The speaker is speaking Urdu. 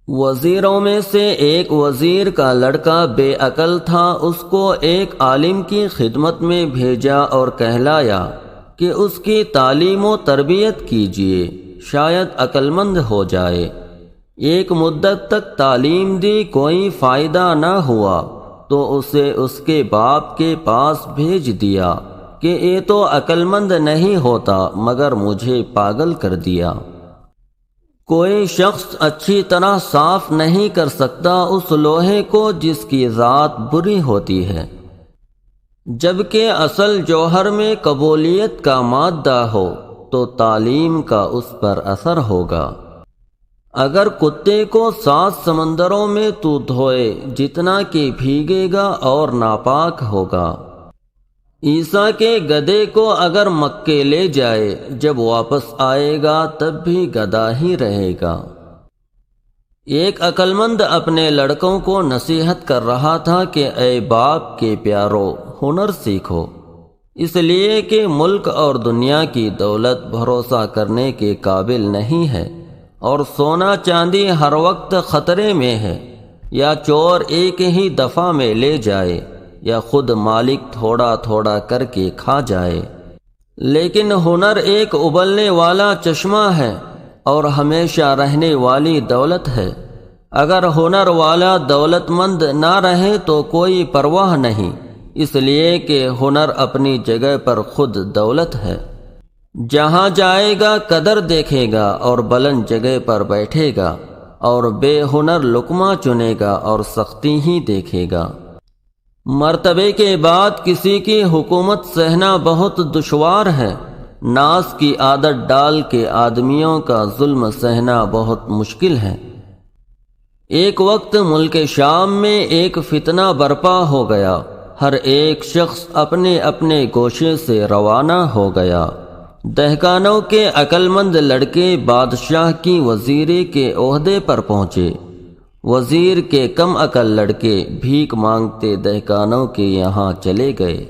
وزیروں میں سے ایک وزیر کا لڑکا بے عقل تھا، اس کو ایک عالم کی خدمت میں بھیجا اور کہلایا کہ اس کی تعلیم و تربیت کیجیے، شاید عقل مند ہو جائے۔ ایک مدت تک تعلیم دی، کوئی فائدہ نہ ہوا تو اسے اس کے باپ کے پاس بھیج دیا کہ یہ تو عقل مند نہیں ہوتا مگر مجھے پاگل کر دیا۔ کوئی شخص اچھی طرح صاف نہیں کر سکتا اس لوہے کو جس کی ذات بری ہوتی ہے، جبکہ اصل جوہر میں قبولیت کا مادہ ہو تو تعلیم کا اس پر اثر ہوگا۔ اگر کتے کو 7 سمندروں میں تو دھوئے جتنا کہ بھیگے گا اور ناپاک ہوگا۔ عیسیٰ کے گدھے کو اگر مکے لے جائے، جب واپس آئے گا تب بھی گدھا ہی رہے گا۔ ایک عقل مند اپنے لڑکوں کو نصیحت کر رہا تھا کہ اے باپ کے پیارو، ہنر سیکھو، اس لیے کہ ملک اور دنیا کی دولت بھروسہ کرنے کے قابل نہیں ہے، اور سونا چاندی ہر وقت خطرے میں ہے، یا چور ایک ہی دفعہ میں لے جائے یا خود مالک تھوڑا تھوڑا کر کے کھا جائے۔ لیکن ہنر ایک ابلنے والا چشمہ ہے اور ہمیشہ رہنے والی دولت ہے۔ اگر ہنر والا دولت مند نہ رہے تو کوئی پرواہ نہیں، اس لیے کہ ہنر اپنی جگہ پر خود دولت ہے۔ جہاں جائے گا قدر دیکھے گا اور بلند جگہ پر بیٹھے گا، اور بے ہنر لقمہ چنے گا اور سختی ہی دیکھے گا۔ مرتبے کے بعد کسی کی حکومت سہنا بہت دشوار ہے، ناز کی عادت ڈال کے آدمیوں کا ظلم سہنا بہت مشکل ہے۔ ایک وقت ملک شام میں ایک فتنہ برپا ہو گیا، ہر ایک شخص اپنے اپنے گوشے سے روانہ ہو گیا۔ دہقانوں کے عقل مند لڑکے بادشاہ کی وزیری کے عہدے پر پہنچے، وزیر کے کم عقل لڑکے بھیک مانگتے دہقانوں کے یہاں چلے گئے۔